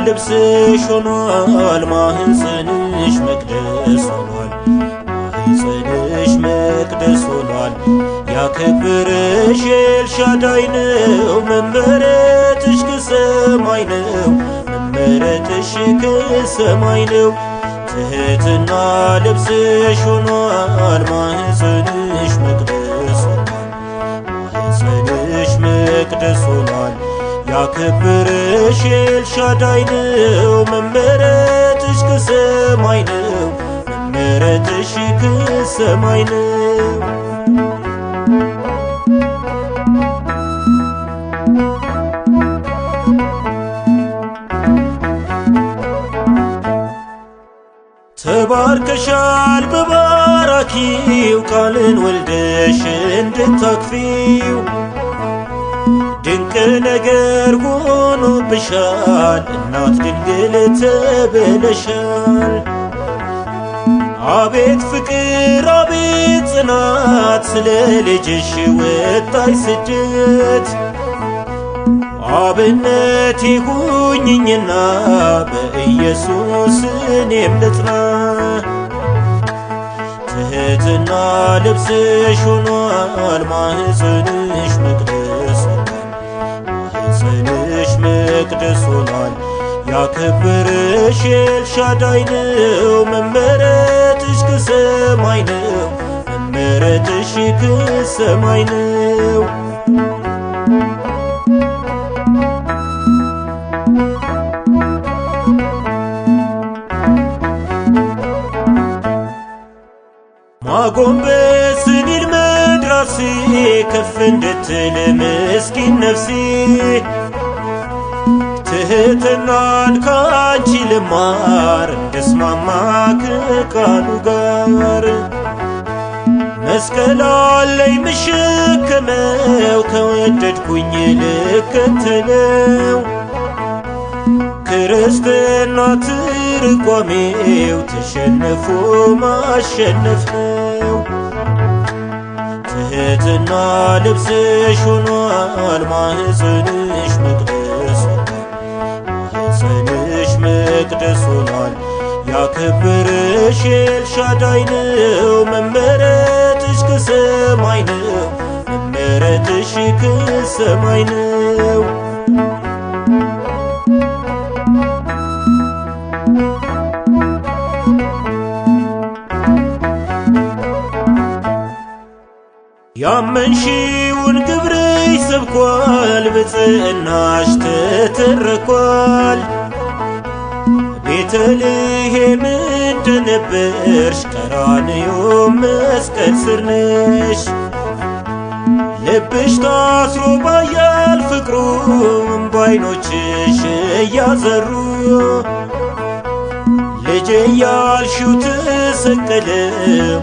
ልብስሽ ሆኗል፣ ማህፀንሽ መቅደስ ሆኗል። ማህፀንሽ መቅደስ ሆኗል። ያከበረሽ ኤልሻዳይ ነው፣ መመረጥሽ ከሰማይ ነው። መመረጥሽ ከሰማይ ነው። ትሕትና ልብስሽ ሆኗል፣ ማህፀንሽ መቅደስ ሆኗል። ማህፀንሽ መቅደስ ሆኗል። ያከበረሽ ኤልሻዳይ ነው፣ መመረጥሽ ከሰማይ ነው። መመረጥሽ ከሰማይ ነው። ተባርከሻል በባራኪው ቃልን ወልደሽ እንድታክፊው ድንቅ ነገር ሆኖብሻል፣ እናት ድንግል ተብለሻል። አቤት ፍቅር አቤት ጽናት ስለ ልጅሽ ወጣሽ ስደት። አብነት ይሁኝኝና በኢየሱስ እኔም ልጽና። ትሕትና ልብስሽ ሆኗል፣ ማህፀንሽ መቅደስ ሆኗል። ማህፀንሽ መቅደስ ሆኗል። ያከበረሽ ኤልሻዳይ ነው፣ መመረጥሽ ከሰማይ ነው። መመረጥሽ ከሰማይ ነው። ማጎንበስን ይልመድ ራሴ ከፍ እንድትል ምስኪን ነፍሴ። ትሕትናን ካንቺ ልማር እንድስማማ ከቃሉ ጋር። መስቀል አለኝ ምሸከመው ከወደድኩኝ ልከተለው። ክርስትና ትርጓሜው ተሸንፎ ማሸነፍ ነው። ትሕትና ልብስሽ ሆኗል፣ ማህፀንሽ መቅደስ ሆኗል። ማህፀንሽ መቅደስ ሆኗል። ያከበረሽ ኤልሻዳይ ነው፣ መመረጥሽ ከሰማይ ነው። መመረጥሽ ከሰማይ ነው። ያመንሽውን ግብርሽ ሰብኳል፣ ብፅዕናሽ ተተርኳል። ቤተልሔም እንደነበርሽ ቀራንዮ መስቀል ስር ነሽ። ልብሽ ታስሮ ባያል ፍቅሩ ባይኖችሽ እያዘሩ። ልጄ ያልሽው ተሰቀለ፣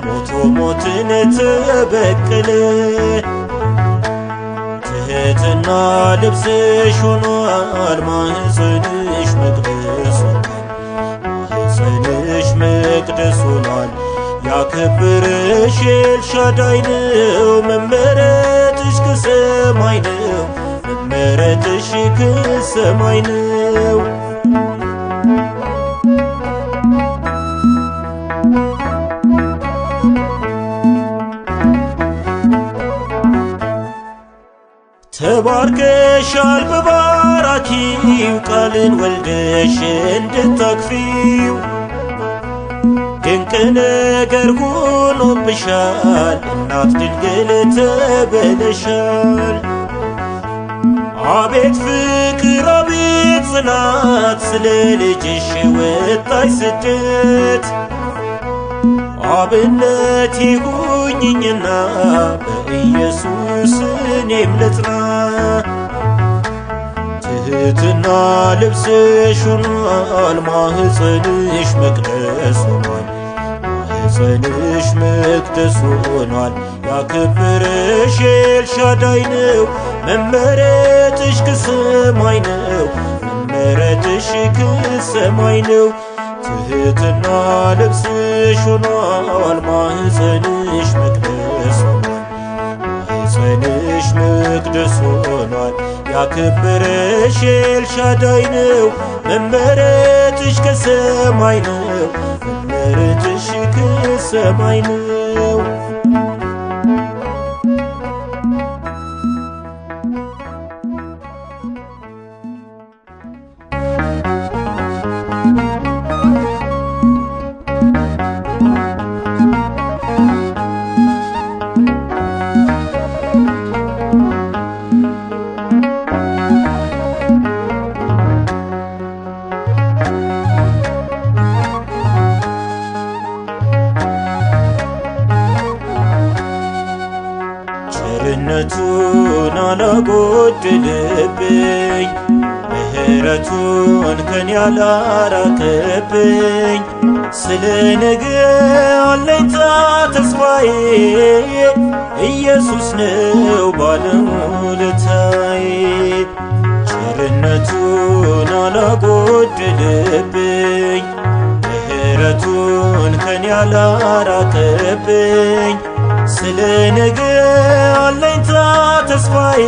ሞቶ ሞትን ተበቀለ። ትሕትና ልብስሽ ሆኗል፣ ማህፀንሽ መቅደስ ሆኗል። ማህፀንሽ መቅደስ ሆኗል። ያከበረሽ ኤልሻዳይ ነው፣ መመረጥሽ ከሰማይ ነው። መመረጥሽ ከሰማይ ነው። ተባርከሻል በባራኪው ቃልን ወልደሽ እንድታክፊው። ድንቅ ነገር ሆኖብሻል፣ እናት ድንግል ተብለሻል። አቤት ፍቅር አቤት ጽናት ስለ ልጅሽ ወጣሽ ስደት። አብነት ይሁኝኝና በኢየሱስ እኔም ልጽና። ትሕትና ልብስሽ ሆኗል፣ ማህፀንሽ መቅደስ ሆኗል። ማህፀንሽ መቅደስ ሆኗል። ያከበረሽ ኤልሻዳይ ነው፣ መመረጥሽ ከሰማይ ነው። መመረጥሽ ከሰማይ ነው። ትሕትና ልብስሽ ሆኗል፣ ማህፀንሽ መቅደስ ሆኗል። ማህፀንሽ መቅደስ መቅደስ ሆኗል። ያከበረሽ ኤልሻዳይ ነው፣ መመረጥሽ ከሰማይ ነው፣ መመረጥሽ ከሰማይ ነው። ቸርነቱን አላጎደለብኝ፣ ምሕረቱን ከኔ አላራቀብኝ። ስለ ነገ አለኝታ ተስፋዬ፣ ኢየሱስ ነው ባለውለታዬ። ቸርነቱን አላጎደለብኝ፣ ምሕረቱን ከኔ አላራቀብኝ። ስለ ነገ አለኝታ ተስፋዬ፣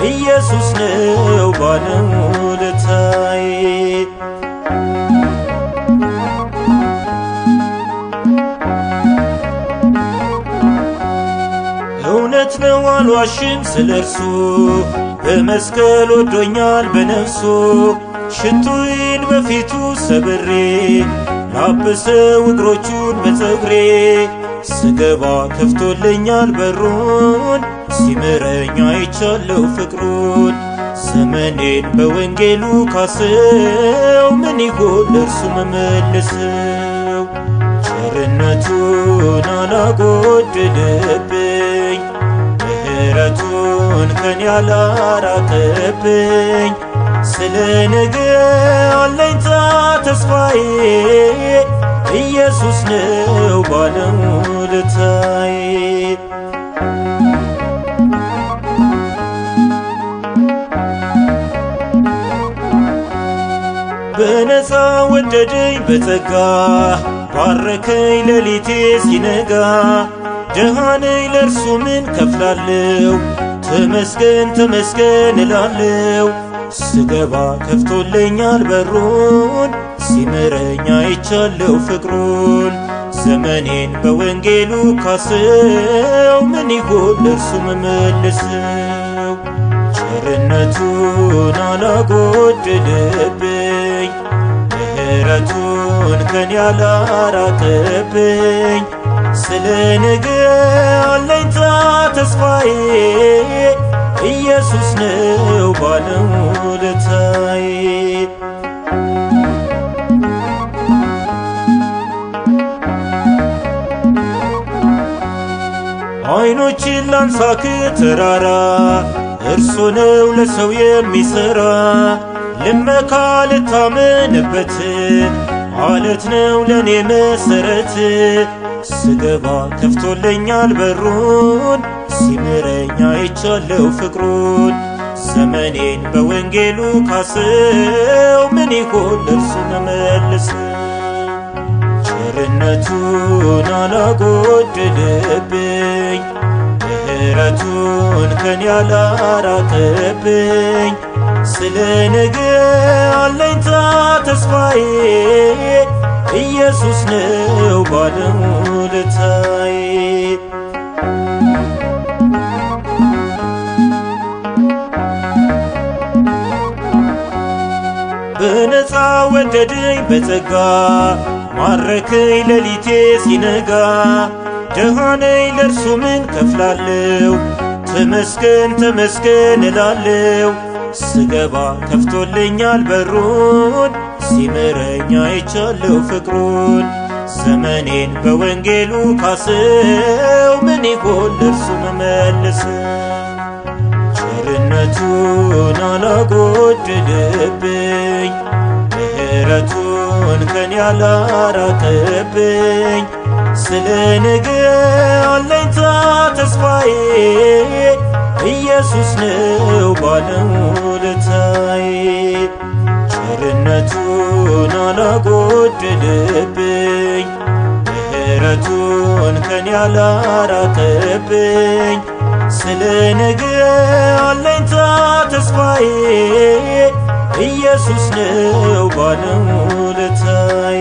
ኢየሱስ ነው ባለውለታዬ። እውነት ነው አልዋሽም ስለ እርሱ፣ በመስቀል ወዶኛል በነፍሱ። ሽቱዬን በፊቱ ሰብሬ ላበሰው እግሮቹን በፀጉሬ። ስገባ ከፍቶልኛል በሩን፣ ሲምረኝ አይቻለው ፍቅሩን። ዘመኔን በወንጌሉ ካሰው፣ ምን ይጎል ለእርሱ መመልሰው። ቸርነቱን አላጎደለብኝ፣ ምሕረቱን ከኔ አላራቀብኝ። ስለ ነገ አለኝታ ተስፋዬ፣ ኢየሱስ ነው ባለውለታዬ። በነፃ ወደደኝ በጸጋ፣ ባረከኝ ሌሊቴ ሲነጋ። ደሃ ነኝ ለእርሱ ምን ከፍላለሁ፣ ተመስገን ተመስገን እላለሁ። ስገባ ከፍቶልኛል በሩን፣ ሲምረኝ አይቻለው ፍቅሩን። ዘመኔን በወንጌሉ ካሰው፣ ምን ይጎል ለእርሱ መመልሰው። ቸርነቱን አላጎደለብኝ፣ ምሕረቱን ከኔ አላራቀብኝ። ስለ ነገ አለኝታ ተስፋዬ፣ ኢየሱስ ነው ባለውለታዬ። ዓይኖችን ላንሳ ከተራራ፣ እርሱ ነው ለሰው የሚሠራ። ልመካ ልታመንበት፣ ዓለት ነው ለኔ መሠረት። ስገባ ከፍቶልኛል በሩን፣ ሲምረኝ አይቻለው ፍቅሩን። ዘመኔን በወንጌሉ ካሰው፣ ምን ይጎል ለእርሱ መመልሰው። ቸርነቱን አላጎደለብኝ፣ ምሕረቱን ከኔ አላራቀብኝ። ስለ ነገ አለኝታ ተስፋዬ፣ ኢየሱስ ነው ባለውለታዬ። በነፃ ወደደኝ በጸጋ፣ ማረከኝ ሌሊቴ ሲነጋ። ደሃ ነኝ ለእርሱ ምን ከፍላለሁ፣ ተመስገን ተመስገን እላለሁ። ስገባ ከፍቶልኛል በሩን፣ ሲምረኝ አይቻለው ፍቅሩን። ዘመኔን በወንጌሉ ካሰው፣ ምን ይጎል ለእርሱ መመልሰው። ቸርነቱን አላጎደለብኝ፣ ምሕረቱን ከኔ አላራቀብኝ። ስለ ነገ አለኝታ ተስፋዬ፣ ኢየሱስ ነው ባለውለታዬ። ቸርነቱን አላጎደለብኝ፣ ምሕረቱን ከኔ አላራቀብኝ። ስለ ነገ አለኝታ ተስፋዬ ኢየሱስ ነው ባለውለታዬ።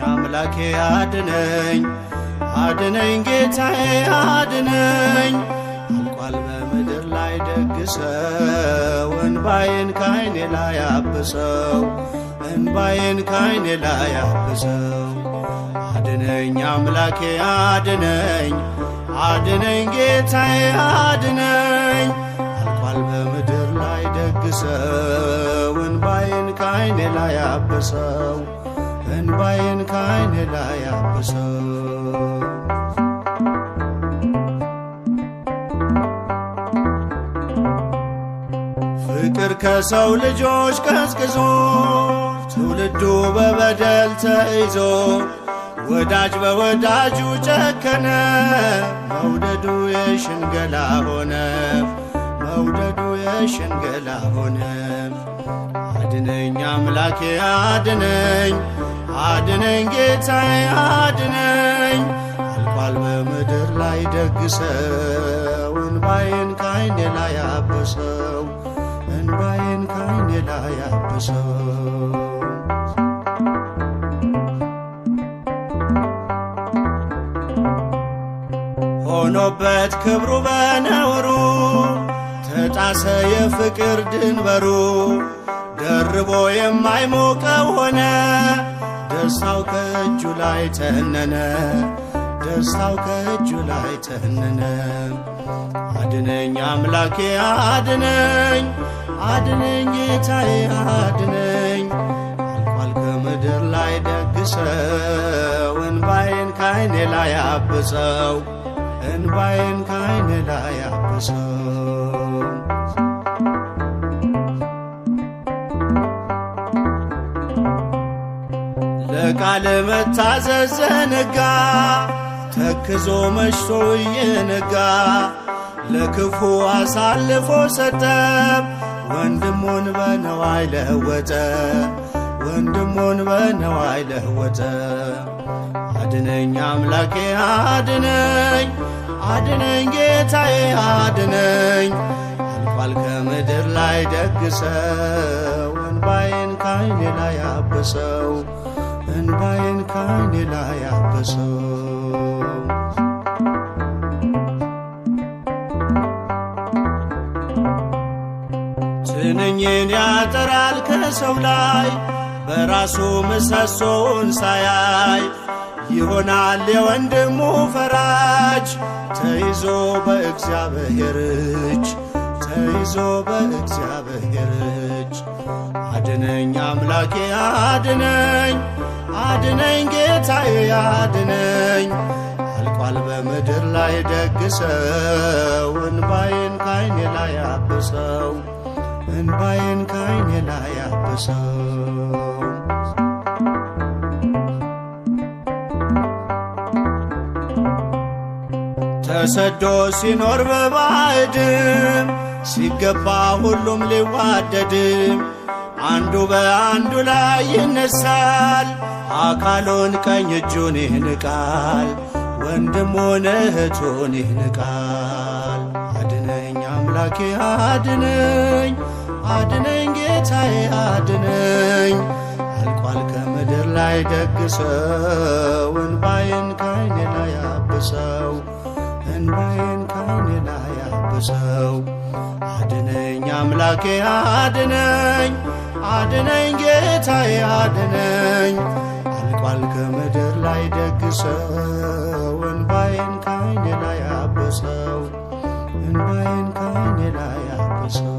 አምላኬ አድነኝ አድነኝ ጌታዬ አድነኝ። አልቋል በምድር ላይ ደግሰው እንባዬን ካይኔ ላይ አብሰው እንባዬን ካይኔ ላይ አብሰው። አድነኝ አምላኬ አድነኝ አድነኝ ጌታዬ አድነኝ። አልቋል በምድር ላይ ደግሰው እንባዬን ካይኔ ላይ አብሰው እንባዬን ካይኔ ላይ አብሰው። ፍቅር ከሰው ልጆች ቀዝቅዞ ትውልዱ በበደል ተይዞ ወዳጅ በወዳጁ ጨከነ። መውደዱ የሽንገላ ሆነ መውደዱ የሽንገላ ሆነ። አድነኝ አምላኬ አድነኝ አድነኝ ጌታዬ አድነኝ። አልቋል በምድር ላይ ደግሰው እንባዬን ካይኔ ላይ አብሰው እንባዬን ካይኔ ላይ አብሰው። ሆኖበት ክብሩ በነውሩ ተጣሰ የፍቅር ድንበሩ። ደርቦ የማይሞቀው ሆነ ደስታው ከእጁ ላይ ተነነ ደስታው ከእጁ ላይ ተነነ። አድነኝ አምላኬ አድነኝ አድነኝ ጌታዬ አድነኝ። አልቋል ከምድር ላይ ደግሰው እንባዬን ካይኔ ላይ አብሰው እንባዬን ካይኔ ላይ አብሰው። ለቃል መታዘዝ ዘነጋ ተክዞ መሽቶ እየነጋ ለክፉ አሳልፎ ሰጠ ወንድሙን በነዋይ ለወጠ ወንድሙን በነዋይ ለወጠ። አድነኝ አምላኬ አድነኝ አድነኝ ጌታዬ አድነኝ። አልቋል ከምድር ላይ ደግሰው እንባዬን ካይኔ ላይ አብሰው እንባዬን ካይኔ ላይ አብሰው። ትንኝን ያጠራል ከሰው ላይ በራሱ ምሰሶውን ሳያይ ይሆናል የወንድሙ ፈራጅ ተይዞ በእግዚአብሔር እጅ ተይዞ በእግዚአብሔር እጅ። አድነኝ አምላኬ አድነኝ አድነኝ ጌታዬ አድነኝ። አልቋል በምድር ላይ ደግሰው እንባዬን ካይኔ ላይ አብሰው እንባዬን ካይኔ ላይ አብሰው። ተሰዶ ሲኖር በባዕድም ሲገባ ሁሉም ሊዋደድም አንዱ በአንዱ ላይ ይነሳል አካሉን ቀኝ እጁን ይንቃል ወንድሙን እህቱን ይንቃል። አድነኝ አምላኬ አድነኝ አድነኝ ጌታዬ አድነኝ። አልቋል ከምድር ላይ ደግሰው እንባዬን ካይኔ ላይ አብሰው እንባዬን ካይኔ ላይ አብሰው። አድነኝ አምላኬ አድነኝ አድነኝ ጌታዬ አድነኝ። አልቋል ከምድር ላይ ደግሰው እንባዬን ካይኔ ላይ አብሰው እንባዬን ካይኔ ላይ አብሰው።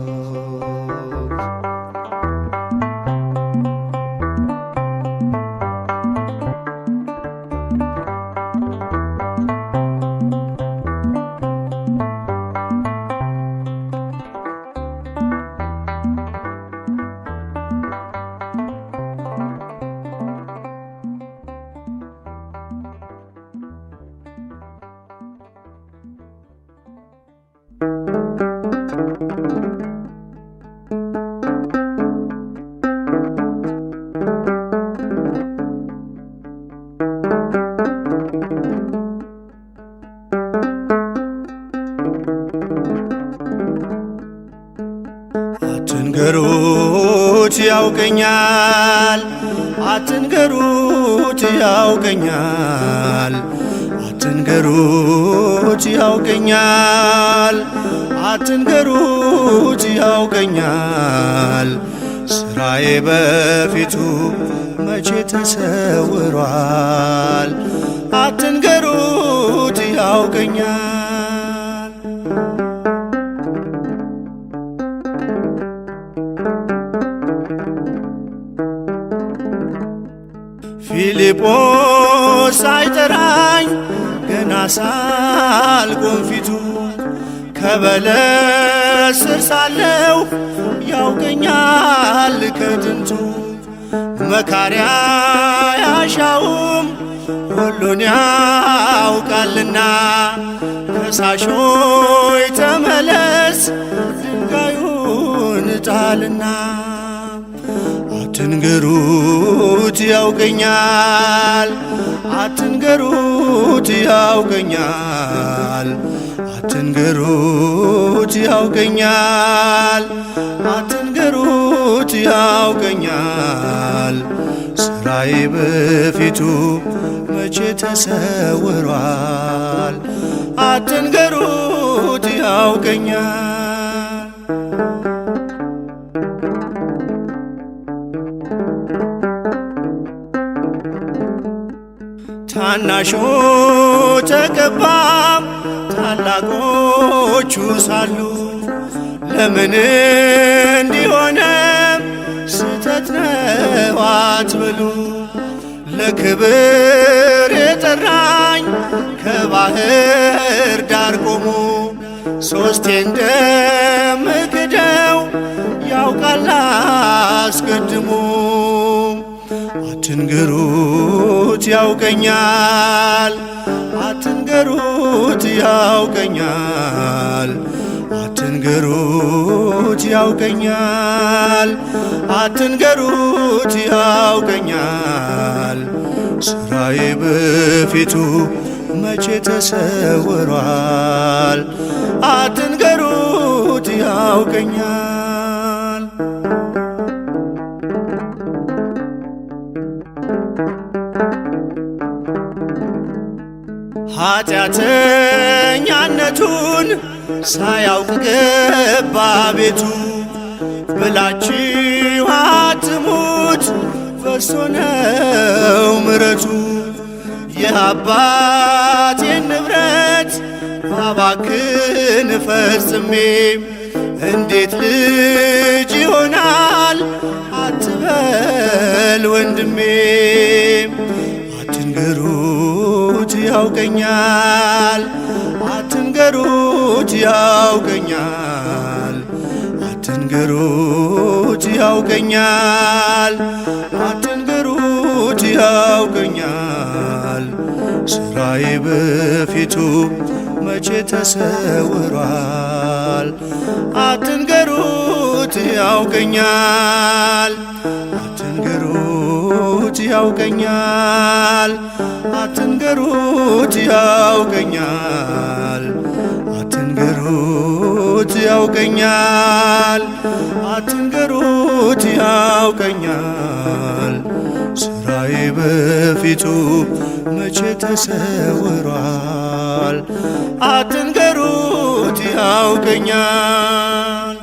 አትንገሩት ያውቀኛል፣ አትንገሩት ያውቀኛል፣ አትንገሩት ያውቀኛል፣ አትንገሩት ያውቀኛል። ስራዬ በፊቱ መቼ ተሰውሯል፣ አትንገሩት ያውቀኛል። ፊልጶስ ሳይጠራኝ ገና ሳልቆም ፊቱ ከበለስ ስር ሳለሁ ያውቀኛል ከጥንቱ። መካሪያ ያሻውም ሁሉን ያውቃልና ከሳሾይ ተመለስ ድንጋዩን ጣልና። አትንገሩት ያውቀኛል፣ አትንገሩት ያውቀኛል፣ አትንገሩት ያውቀኛል፣ አትንገሩት ያውቀኛል። ስራዬ በፊቱ መቼ ተሰውሯል፣ አትንገሩት ያውቀኛል። ታናሾ ተቀባ ታላቆቹ ሳሉ ለምን እንዲሆነ ስተት ነው አትበሉ። ለክብር የጠራኝ ከባህር ዳር ቆሞ ሶስቴ እንደምክደው ያውቃል አስቀድሞ። አትንገሩት ያውቀኛል፣ አትንገሩት ያውቀኛል፣ አትንገሩት ያውቀኛል፣ አትንገሩት ያውቀኛል። ስራዬ በፊቱ መቼ ተሰውሯል፣ አትንገሩት ያውቀኛል። ኃጢአተኛነቱን ሳያውቅ ገባ ቤቱ። ብላችሁ አትሙት በእርሱ ነው ምሕረቱ። የአባቴን ንብረት ባባክን ፈጽሜ እንዴት ልጅ ይሆናል አትበል ወንድሜ። አትንገሩት ያውቀኛል፣ አትንገሩት ያውቀኛል፣ አትንገሩት ያውቀኛል፣ አትንገሩት ያውቀኛል። ስራዬ በፊቱ መቼ ተሰውሯል፣ አትንገሩት ያውቀኛል፣ አትንገሩት ያውቀኛል፣ አትንገሩት ያውቀኛል፣ አትንገሩት ያውቀኛል፣ አትንገሩት ያውቀኛል። ስራዬ በፊቱ መቼ ተሰውሯል፣ አትንገሩት ያውቀኛል።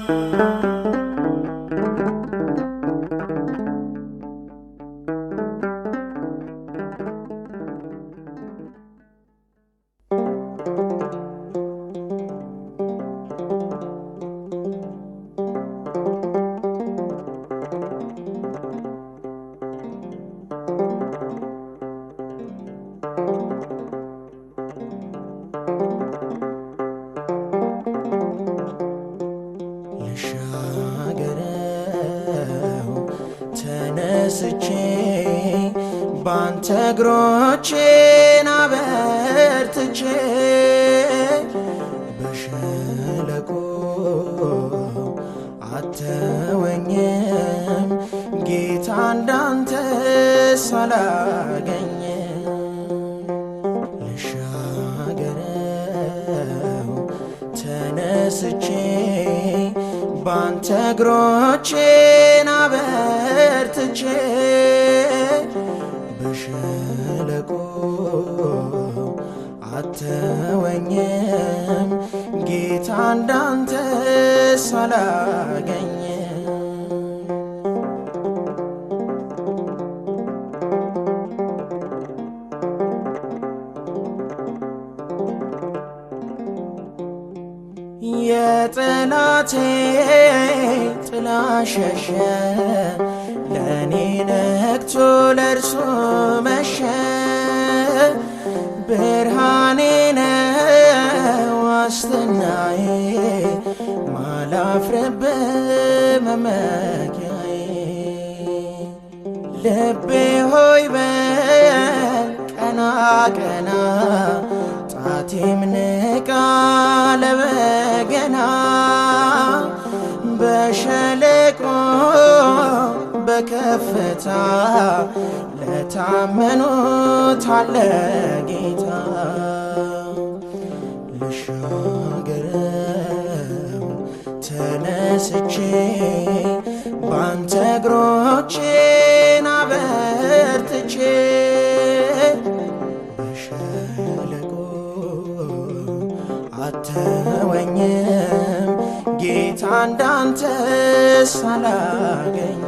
ተነስቼ ባንተ እግሮቼን አበርትቼ በሸለቆ አተወኝም ጌታ እንዳንተ ሳላገኝም። ልሻገረው ተነስቼ ባንተ እግሮቼን አበርትቼ በሸለቆ አተወኝም ጌታ እንዳንተ ሳላገኝ የጠላቴ ጥላ ሸሸ ለኔ ነግቶ ለእርሱ መሸ ብርሃኔ ነው ዋስትናዬ ማላፍርበት መመኪያዬ ልቤ ሆይ በል ቀና ቀና ጣቴም ንቃ ለበገና በሸለቆ በከፍታ ለታመኑት አለ ጌታ ልሻገረው ተነስቼ ባንተ እግሮቼን አበርትቼ በሸለቆ አተወኝም ጌታ እንዳንተ ሳላገኝ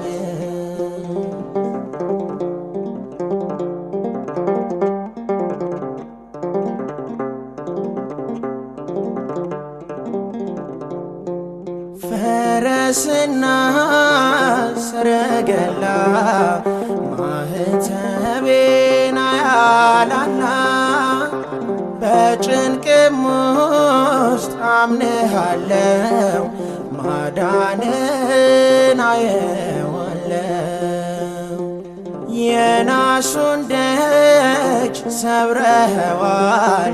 ፈረስና ሰረገላ ማህተቤን አያላላ በጭንቅም ውስጥ አምንሃለው ማዳንን አየዋለው የናሱን ደጅ ሰብረኸዋል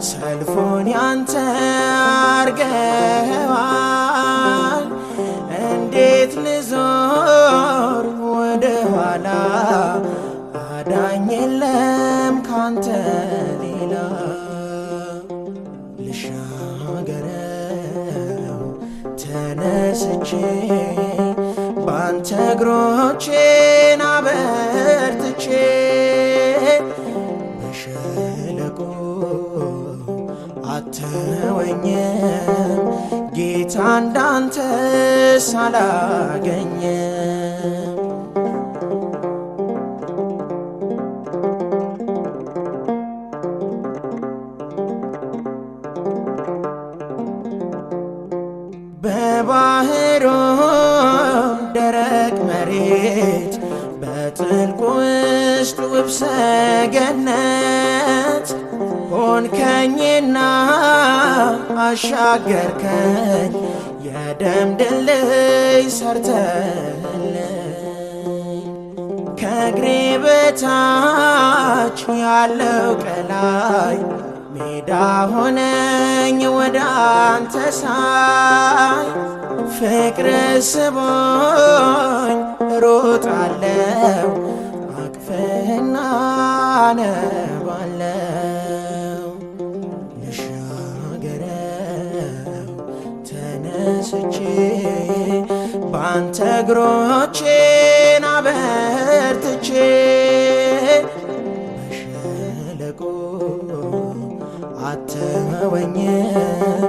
ሰልፉን ያንተ አርገኸዋል እንዴት ልዞር ወደ ኋላ አዳኝ የለም ካንተ ሌላ ልሻገረው ተነስቼ ባንተ እግሮቼን አበርትቼ በሸለቆ አተወኝም ጌታ እንዳንተ ሳላገኝ በባህሩ ደረቅ መሬት በጥልቁ ውስጥ ውብ ሰገነት ሆንከኝና አሻገርከኝ የደም ድልድይ ሰርተህልኝ ከእግሬ በታች ያለው ቀላይ ሜዳ ሆነኝ ወደ አንተ ሳይ ፍቅር ስቦኝ ሮጣለው አቅፍህና አነባለው ልሻገረው ተነስቼ ባንተ እግሮቼን አበርትቼ በሸለቆ አተወኝም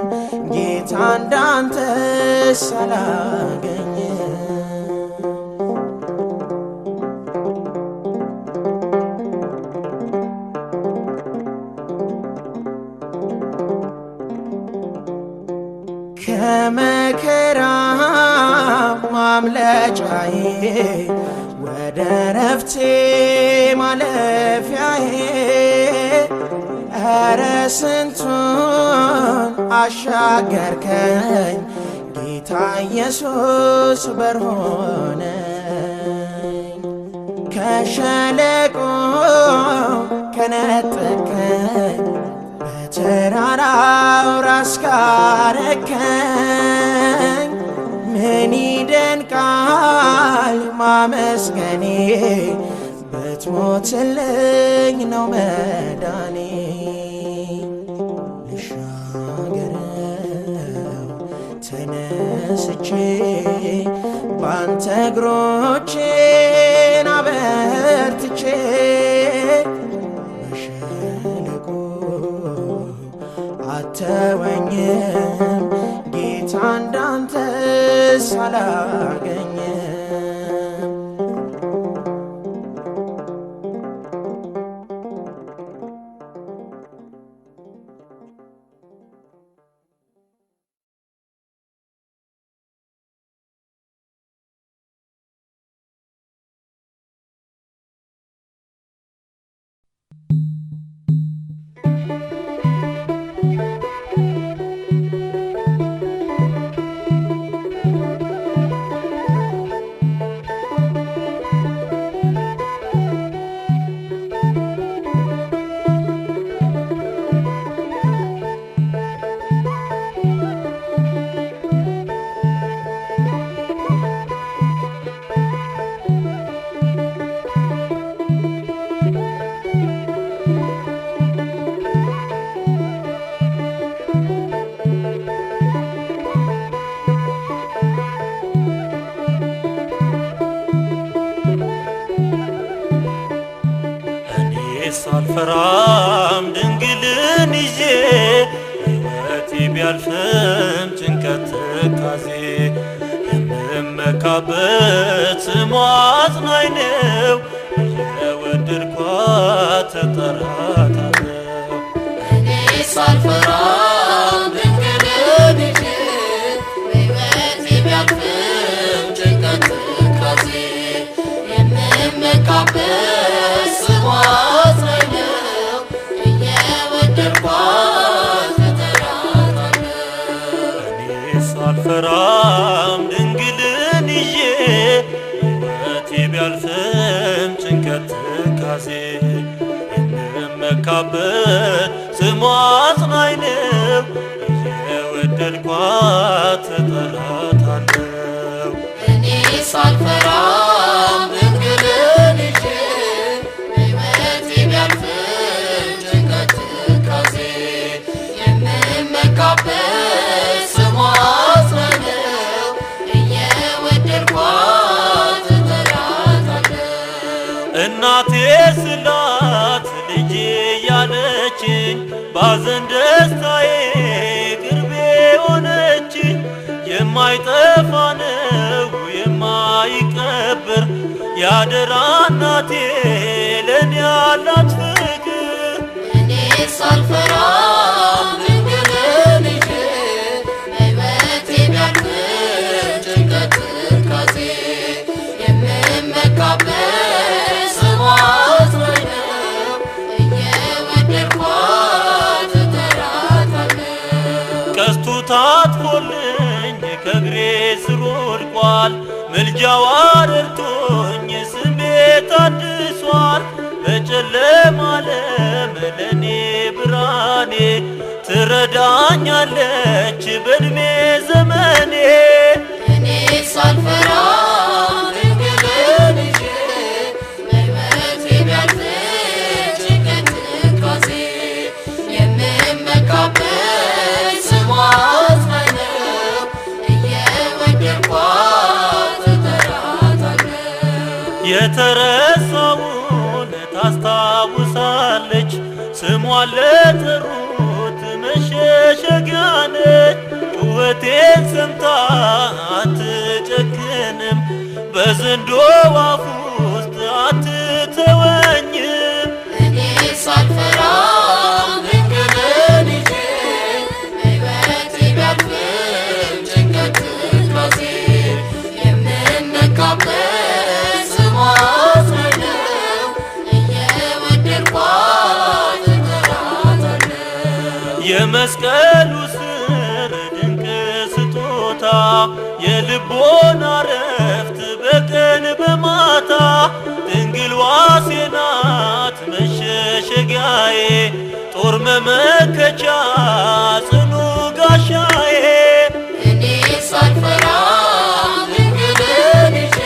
ጌታ እንዳንተ ሳላገኝ ከመከራ ማምለጫዬ ወደ ረፍቴ ማለፊያዬ ኧረ ስንቱን አሻገርከኝ ጌታ ኢየሱስ በርሆነኝ ከሸለቆ ከነጠቀኝ በተራራው ራስ ካረከኝ ምን ይደንቃል ማመስገኔ ብትሞትልኝ ነው መዳኔ ልሻገረው ተነ ተነስቼ ባንተ እግሮቼን አበርትቼ በሸለቆ አተወኝም ጌታ እንዳንተ ሳላገኘም ሳልፈራም ድንግልን ይዤ ሕይወቴ ቢያልፍም ጭንቀት ትካዜ የምመካበት ስሟ አጽናኝ ነው የወደድኳት እጠራታለሁ። እኔ ሳልፈራም ድንግልን ይዤ ሕይወቴ ቢያልፍም ጭንቀት ትካዜ የምመካበት ስሟ ሳልፈራም ድንግልን ይዤ ሕይወቴ ቢያልፍም ጭንቀት ትካዜ የምመካበት ስሟ አጽናኝ ነው የወደድኳት እጠራታለሁ። እኔ ሳልፈራም ድንግልን ይዤ ሕይወቴ ቢያልፍም ጭንቀት ትካዜ የምመካበት ስሟ አጽናኝ ነው እየወደድኳት እጠራታለሁ። እናቴ ስላት ልጄ ያለችኝ ባዘን ደስታዬ ቅርቤ ሆነችኝ። የማይጠፋ ነው የማይቀበር ያደራ እናቴ ለኔ ያላት ፍቅር። እኔ ሳልፈራም ድንግልን ይዤ ሕይወቴ ቢያልፍም ጭንቀት ትካዜ የምመካበት ስሟ አጽናኝ ነው እየወደድኳት እጠራታለሁ። ቀስቱ ታጥፎልኝ ከእግሬ ስር ወድቋል። ምልጃዋ ረድቶኝ ስሜ ታድሷል። በጨለማ ዓለም ለኔ ብርሃኔ ትረዳኛለች በዕድሜ ዘመኔ። እኔ ሳልፈራም ድንግልን ይዤ ሕይወቴ ቢያልፍም ጭንቀት ትካዜ የምመካበት ስሟ አጽናኝ ነው እየወደድኳት እጠራታለሁ። የተረሳውን ታስታውሳለች ስሟን ለጠሩት መሸሸጊያ ነች። ጩኸቴን ሰምታ አትጨክንም በዘንዶ አፍ ውስጥ አትተወኝም። እኔ ሳልፈራም ድንግልን ይዤ ሕይወቴ ቢያልፍም ጭንቀት ትካዜ የምመካበት ስሟ አጽናኝ ነው እየወደድኳት እጠራታለሁ። የመስቀሉ ስር ድንቅ ስጦታ የልቦና ረፍት በቀን በማታ ድንግል ዋሴ ናት መሸሸጊያዬ ጦር መመከቻ ጽኑ ጋሻዬ። እኔ ሳልፈራም ድንግልን ይዤ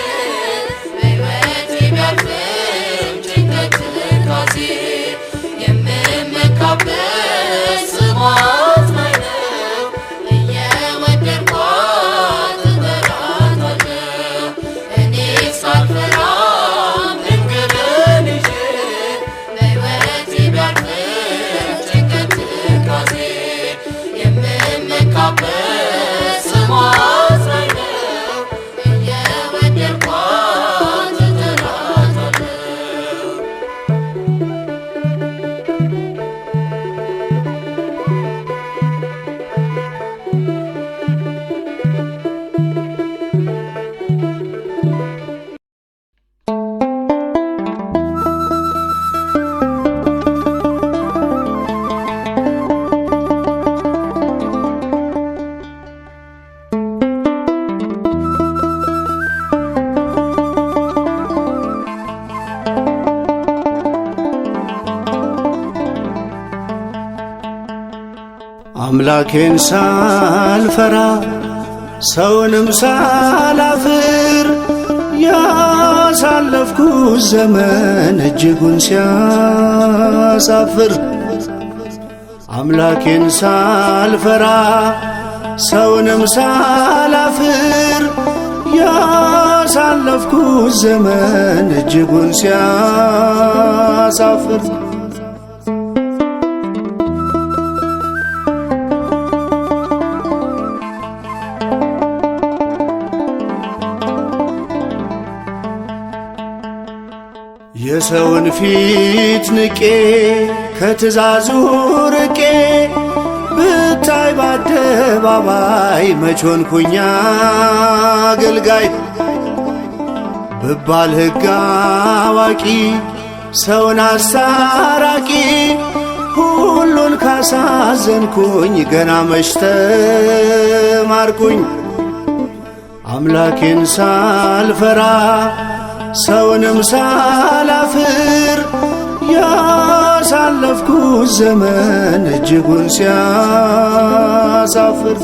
ሕይወቴ ቢያልፍም ጭንቀት ትካዜ የምመካበት ስሟ አጽናኝ ነው እየወደድኳት አምላኬን ሳልፈራ ሰውንም ሳላፍር ያሳለፍኩት ዘመን እጅጉን ሲያሳፍር አምላኬን ሳልፈራ ሰውንም ሳላፍር ያሳለፍኩት ዘመን እጅጉን ሲያሳፍር የሰውን ፊት ንቄ ከትእዛዙ ርቄ ብታይ በአደባባይ መች ሆንኩኝ አገልጋይ ብባል ሕግ አዋቂ ሰውን አስታራቂ ሁሉን ካሳዘንኩኝ ገና መች ተማርኩኝ አምላኬን ሳልፈራ ሰውንም ሳላፍር ያሳለፍኩት ዘመን እጅጉን ሲያሳፍር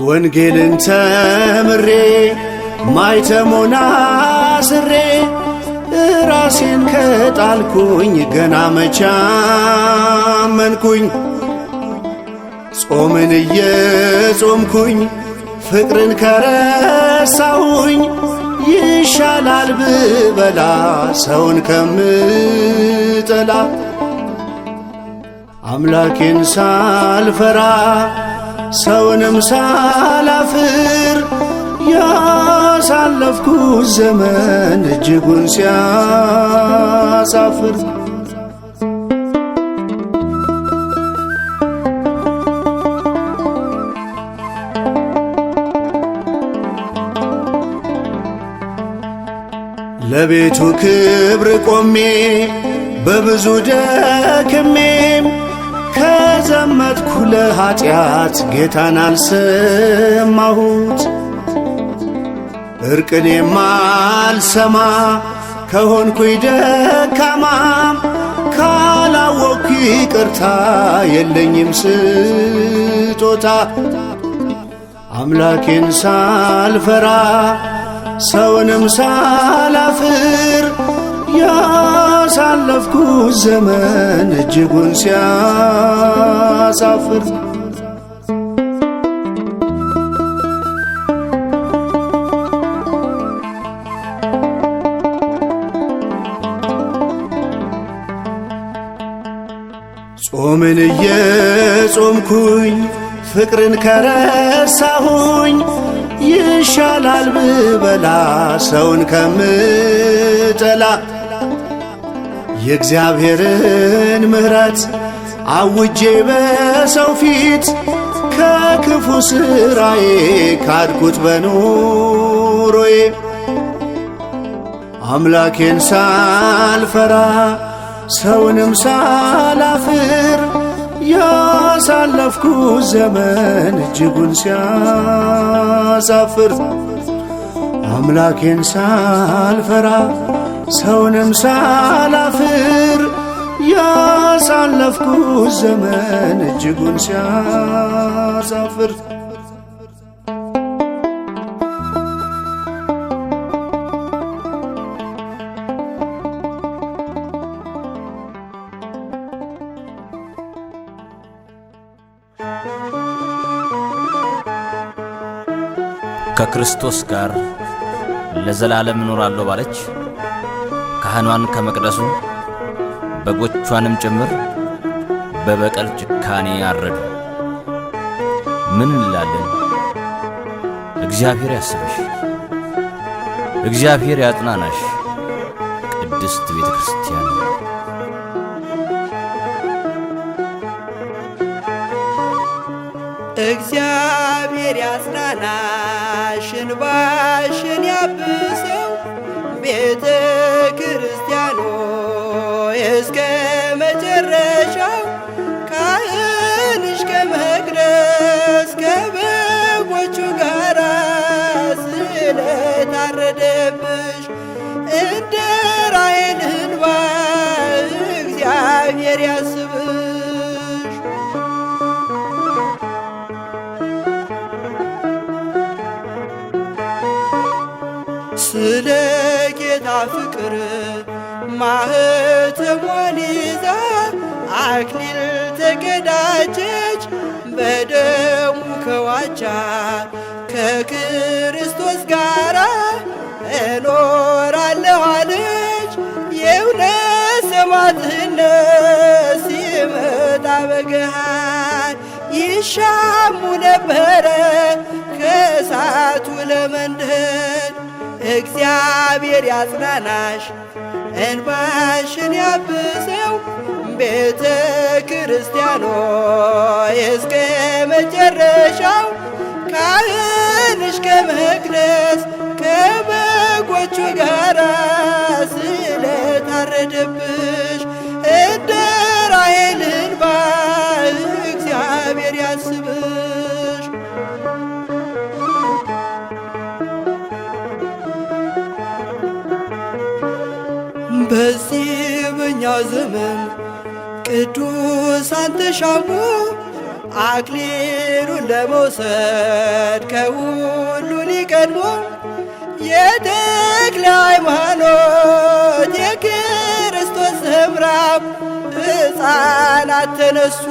ወንጌልን ተምሬ ማይተሞና ስሬ ራሴን ከጣልኩኝ ገና መቻመንኩኝ ጾምን እየጾምኩኝ ፍቅርን ከረሳሁኝ ይሻላል ብበላ ሰውን ከምጠላ አምላኬን ሳልፈራ ሰውንም ሳላፍር ያሳለፍኩት ዘመን እጅጉን ሲያሳፍር ለቤቱ ክብር ቆሜ በብዙ ደክሜም ከዘመትኩ ለኃጢአት ጌታን አልሰማሁት እርቅን የማልሰማ ከሆንኩኝ ደካማም ካላወቅኩ ይቅርታ የለኝም ስጦታ አምላኬን ሳልፈራ ሰውንም ሳላፍር ያሳለፍኩት ዘመን እጅጉን ሲያሳፍር ጾምን እየጾምኩኝ ፍቅርን ከረሳሁኝ ይሻላል ብበላ ሰውን ከምጠላ የእግዚአብሔርን ምሕረት አውጄ በሰው ፊት ከክፉ ሥራዬ ካድኩት በኑሮዬ አምላኬን ሳልፈራ ሰውንም ሳላፍር ያሳለፍኩት ዘመን እጅጉን ሲያሳፍር አምላኬን ሳልፈራ ሰውንም ሳላፍር ያሳለፍኩት ዘመን እጅጉን ሲያሳፍር ከክርስቶስ ጋር ለዘላለም እኖራለሁ ባለች ካህኗን ከመቅደሱ በጎቿንም ጭምር በበቀል ጭካኔ አረዱ። ምን እንላለን? እግዚአብሔር ያስብሽ፣ እግዚአብሔር ያጽናናሽ ቅድስት ቤተ ክርስቲያን። እግዚአብሔር ያጽናናሽ እንባሽን ያብሰው ቤተ ክርስቲያኖ እስከ መጨረሻው ካህንሽ ከመቅደስ ከበጎቹ ጋራ ስለታረደብሽ እንደ ራሔል እንባ እግዚአብሔር ያስብሽ። ስለ ጌታ ፍቅር ማኅተሟን ይዛ አክሊል ተቀዳጀች በደሙ ከዋጃ ከክርስቶስ ጋራ እኖራለሁ አለች። የእውነት ሰማዕትነት ሲመጣ በገሃድ ይሻሙ ነበረ ከእሳቱ ለመንደድ። እግዚአብሔር ያጽናናሽ እንባሽን ያብሰው ቤተ ክርስቲያኖ እስከ መጨረሻው ካህንሽ ከመቅደስ ከበጎቹ ጋራ ስለታረደብሽ እንደ ራሔል እንባ እግዚአብሔር ያስብሽ። በዚህ በኛ ዘመን ቅዱሳን ተሻሙ አክሊሉን ለመውሰድ ከሁሉ ሊቀድሙ የተክለ ሃይማኖት የክርስቶስ ሰምራ ሕፃናት ተነሱ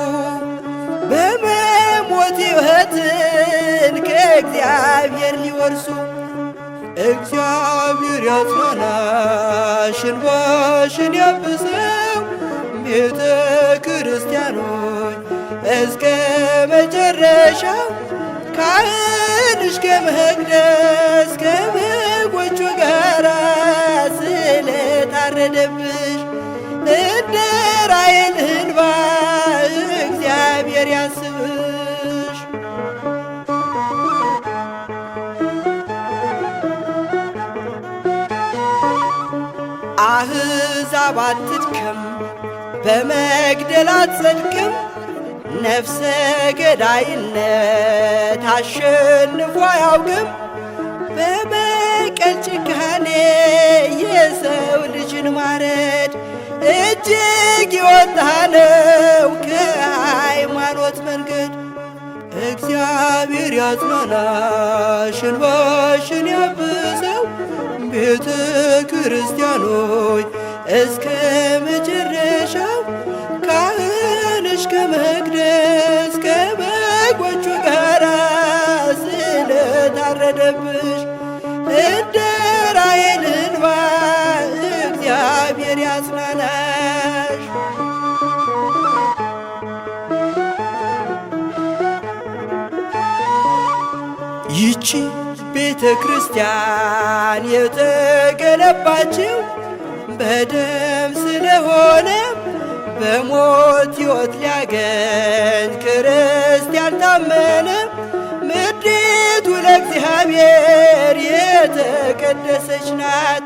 በመሞት ሕይወትን ከእግዚአብሔር ሊወርሱ። እግዚአብሔር ያጽናናሽ እንባሽን ያብሰው ቤተ ክርስቲያኖች እስከ መጨረሻው ካህንሽ ከመቅደስ ከበጎቹ ጋራ ስለታረደብሽ እንደ ራሔል እንባ እግዚአብሔር ያስብሽ። አሕዛብ አትድከም በመግደል አትጸድቅም ነፍሰ ገዳይነት አሸንፎ አያውቅም። በበቀል ጭካኔ የሰው ልጅን ማረድ እጅግ የወጣ ነው ከሃይማኖት መንገድ። እግዚአብሔር ያጽናናሽ እንባሽን ያብሰው ቤተ ክርስቲያኖች እስከ መጨረሻው ካህንሽ ከመቅደስ ከበጎቹ ጋራ ስለታረደብሽ እንደ ራሔል እንባ እግዚአብሔር ያጽናናሽ። ይቺ ቤተ ክርስቲያን የተገነባችው በደም ስለሆነ በሞት ሕይወት ሊያገኝ ክርስቲያን ታመነ። ምድሪቱ ለእግዚአብሔር የተቀደሰች ናት፣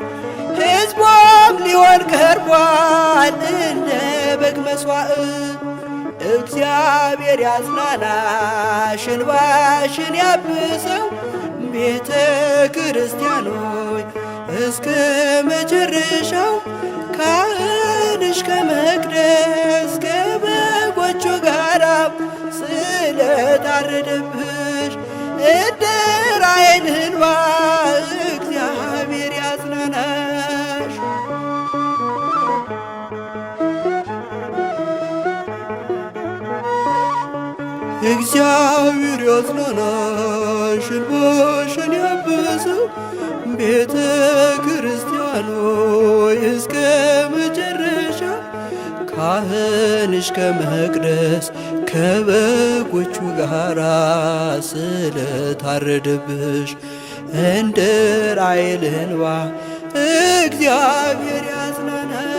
ሕዝቧም ሊሆን ቀርቧል እንደ በግ መሥዋዕት። እግዚአብሔር ያጽናናሽ እንባሽን ያብሰው ቤተ ክርስቲያኖች እስከ መጨረሻው ካህንሽ ከመቅደስ ከበጎቹ ጋራ ስለታረደብሽ እንደ ራሔል እንባ እግዚአብሔር ያጽናናሽ። እግዚአብሔር ያጽናናሽ እንባሽን ያብሰው ቤተ ክርስቲያኖች እስከ መጨረሻ ካህንሽ ከመቅደስ ከበጎቹ ጋራ ስለታረደብሽ እንደ ራሔል እንባ እግዚአብሔር ያጽናናሽ።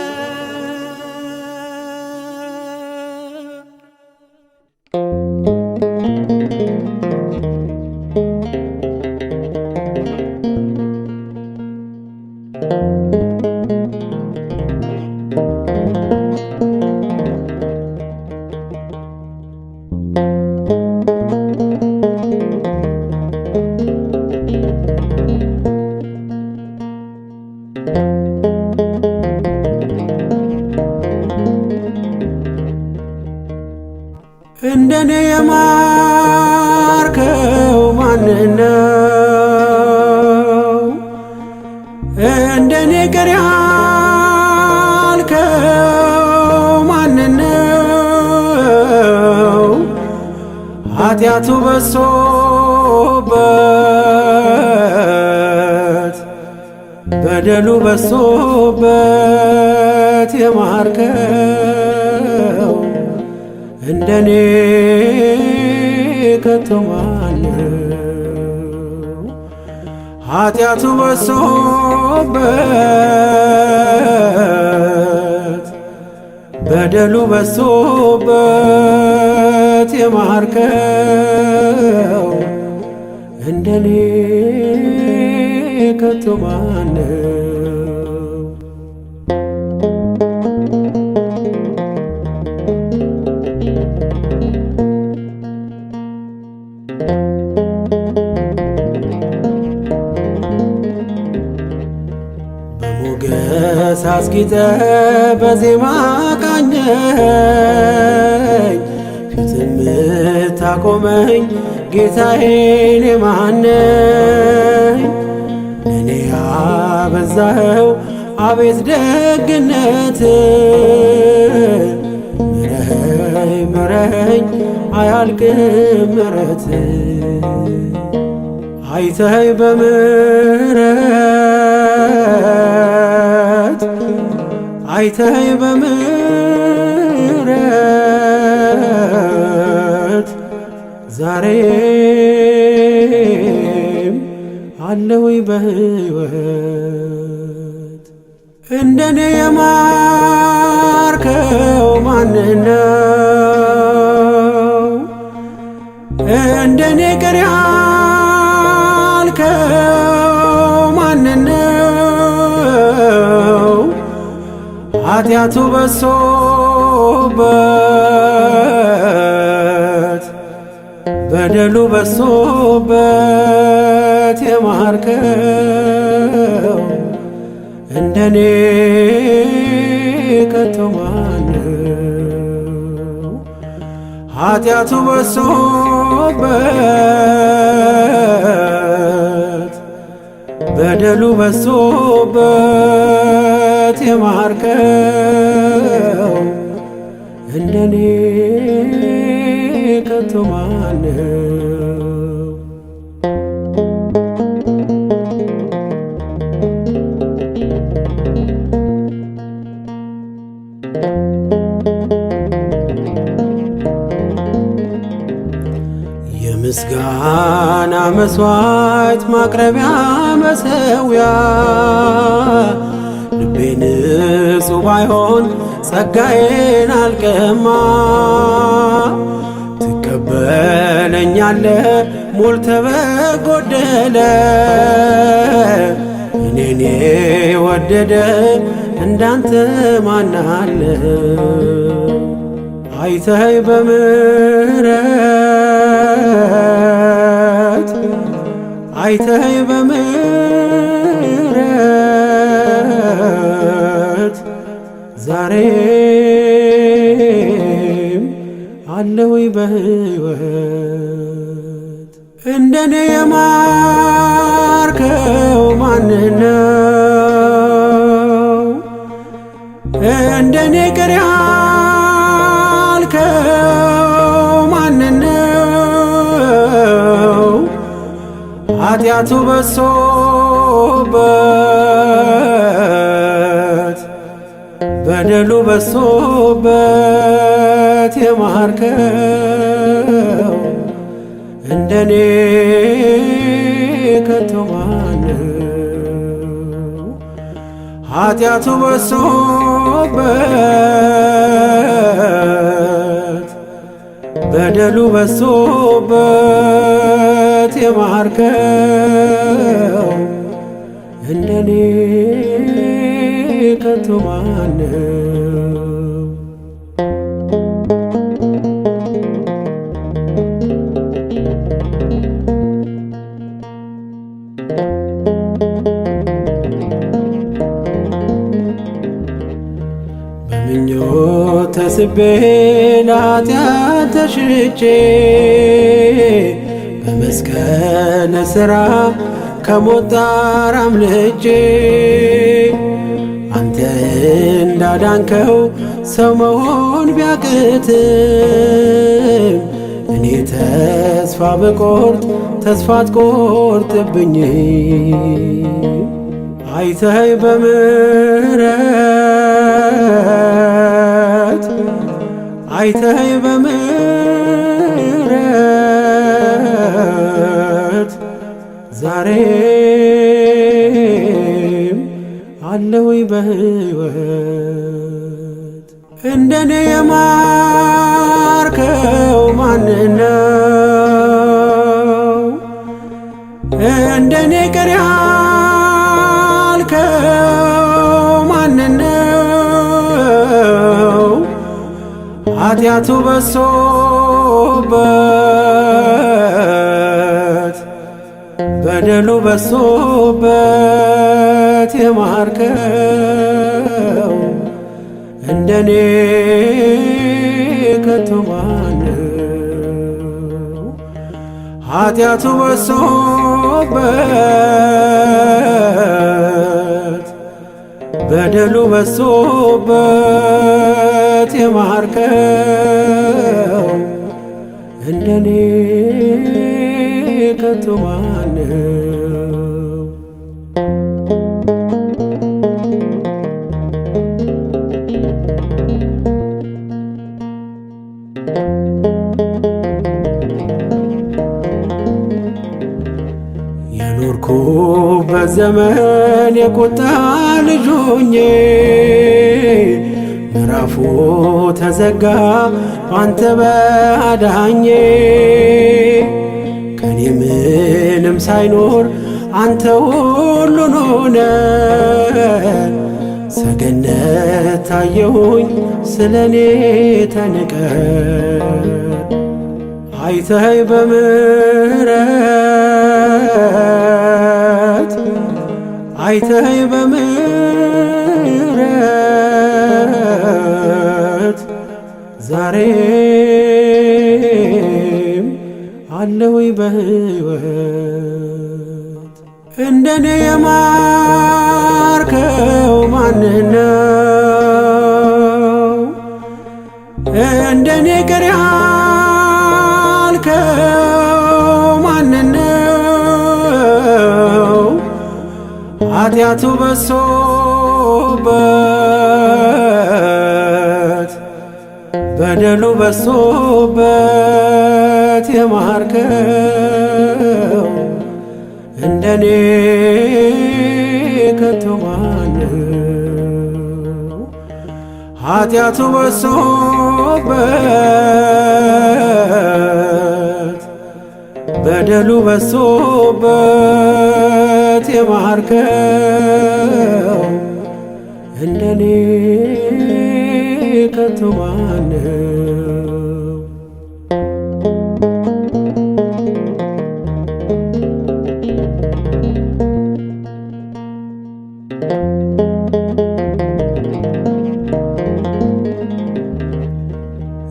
እንደኔ ቅር ያልከው ማንነው? ኃጢአቱ በሶበት በደሉ በሶበት የማርከው እንደኔ ከቶ ማነው? ኃጢአቱ በሶበት በደሉ በሶበት የማርከው እንደኔ ከቶ ማነው? በሞገስ አስጊጠ በዜማ ቃኘኝ ፊት የምታቆመኝ ጌታዬ እኔ ማን ነኝ? እኔ ያበዛኸው አቤት ደግነት ምረኸኝ ምረኸኝ አያልቅም ምሕረት አይተኸኝ በምሕረት አይተኸኝ በምሕረት ዛሬም አለሁኝ በሕይወት እንደኔ የማርከው ማንነው? እንደኔ ቅር ያልከው ማንነው? ኃጢአቱ በሶበት በደሉ በሶበት የማርከው እንደኔ ከቶ ማነው? ኃጢአቱ በሶበት በደሉ በሶበት የማርከው እንደኔ ከቶ ማነው? የምስጋና መስዋዕት ማቅረቢያ መሠዊያ ልቤ ንጹሕ ባይሆን ጸጋዬን አልቀማ ትቀበለኛለህ ሞልተ በጎደለ እኔን የወደደ እንዳንተ ማን አለ? አይተኸኝ በምሕረት አይተኸኝ በምሕረት ዛሬም አለሁኝ በሕይወት እንደኔ የማርከው ማንነው? እንደኔ ቅር ያልከው ማንነው? ኃጢአቱ በሶበት በደሉ በሶበት የማርከው እንደኔ ከቶ ማነው? ኃጢአቱ በሶበት በደሉ በሶበት የማርከው እንደኔ ከቶ ማነው? በምኞት ተስቤ ለኃጢአት ተሽጬ በመስቀል ሥራ ከሞት ጣር አምልጬ አንተ እንዳዳንከው ሰው መሆን ቢያቅትም እኔ ተስፋ ብቆርጥ ተስፋ አትቆርጥብኝ። አይተኸኝ በምሕረት አይተኸኝ በምሕረት ዛሬም አለሁኝ በሕይወት። እንደኔ የማርከው ማንነው? እንደኔ ቅር ያልከው ማንነው? ኃጢአቱ በሶበት በደሉ በሶበት የማርከው እንደኔ ከቶ ማነው? ኃጢአቱ በሶበት በደሉ በሶበት የማርከው እንደኔ ከቶ ማነው? የኖርኩበት ዘመን የቁጣ ልጅ ሆኜ ምዕራፉ ተዘጋ አንተ በአዳኜ። ከኔ ምንም ሳይኖር አንተ ሁሉን ሆነ ሰገነት ታየሁኝ ስለኔ ተንቀ አይተኸኝ በምሕረት አይተኸኝ በምሕረት ዛሬም አለሁኝ በሕይወት። እንደኔ የማርከው ማንነው? እንደኔ ቅር ያልከው ማንነው? ኃጢአቱ በሶበት በደሉ በሶበት የማርከው እንደኔ ከቶ ማነው? ኃጢአቱ በሶበት በደሉ በሶበት የማርከው እንደኔ ከቶ ማነው?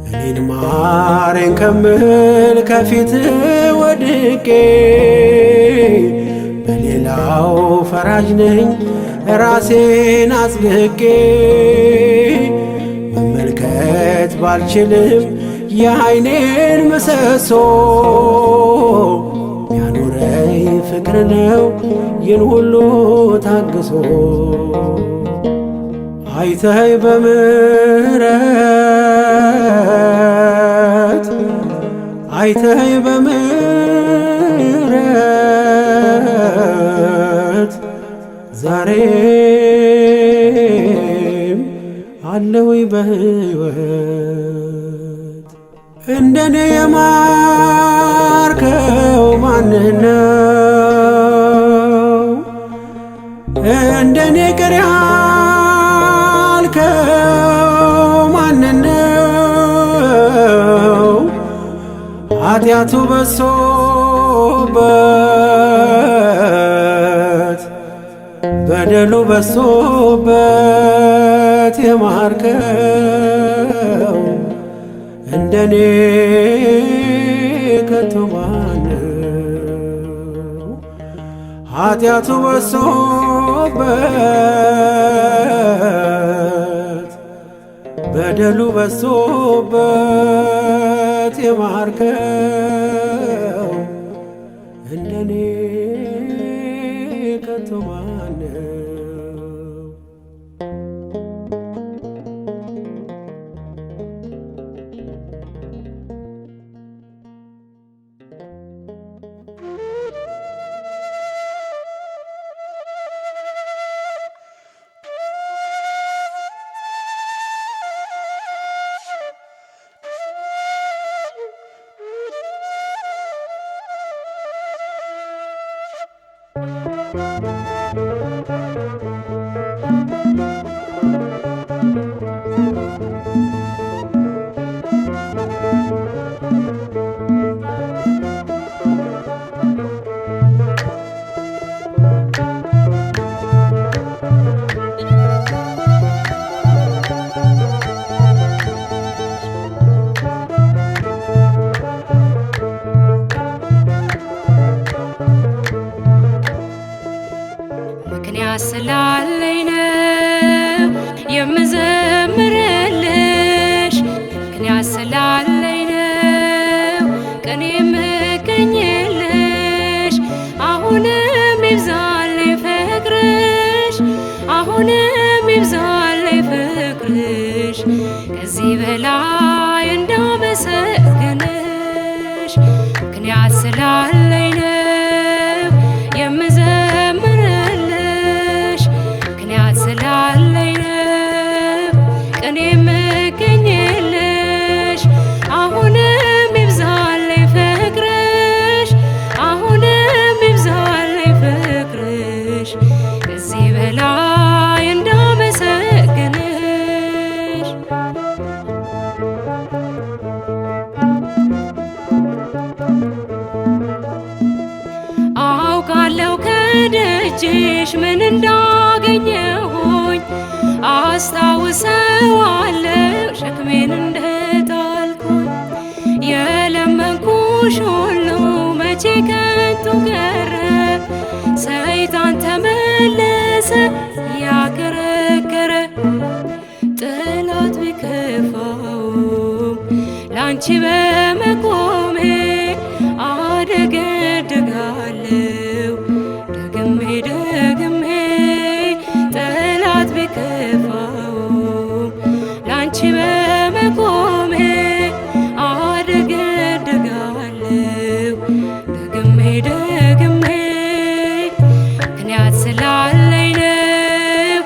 እኔን ማረኝ ከምል ከፊት ወድቄ በሌላው ፈራጅ ነኝ ራሴን አጽድቄ። መመልከት ባልችልም የዓይኔን ምሰሶ ያኖረኝ ፍቅር ነው ይህን ሁሉ ታግሶ። አይተኸኝ በምሕረት አይተኸኝ በምሕረት ዛሬም አለሁኝ በሕይወት። እንደኔ የማርከው ማንነው? እንደኔ ቅር ያልከው ማንነው? ኃጢአቱ በሶበት በደሉ በሶበት የማርከው እንደኔ ከቶ ማነው? ኃጢአቱ በሶበት በደሉ በሶበት የማርከው እንደኔ ከቶ ማነው? ምክንያት ስላለኝ ነው የምዘምርልሽ፣ ምክንያት ስላለኝ ነው ቀን የምገኝልሽ። አሁንም ይብዛልኝ ፍቅርሽ፣ አሁንም ይብዛልኝ ፍቅርሽ፣ ከዚህ በላይ እንዳመሰግንሽ። ምክንያት ስላለኝ ነው የምዘምርልሽ፣ ምክንያት ስላለኝ ነው ቀን የምገኝልሽ። አሁንም ይብዛልኝ ፍቅርሽ፣ አሁንም ይብዛልኝ ፍቅርሽ፣ ከዚህ በላይ እንዳመሰግንሽ። አውቃለሁ ከደጅሽ ምን እንዳገኘሁኝ፣ አስታውሰዋለሁ ሸክሜን እንደጣልኩኝ። የለመንኩሽ ሁሉ መቼ ከንቱ ቀረ፣ ሰይጣን ተመለሰ ያከረከረ። ጠላት ቢከፋውም ላንቺ በመቆሜ አደገድጋለሁ ደግሜ ደግሜ። ጠላት ቢከፋውም ላንቺ በመቆሜ አደገድጋለሁ ደግሜ ደግሜ። ምክንያት ስላለኝ ነው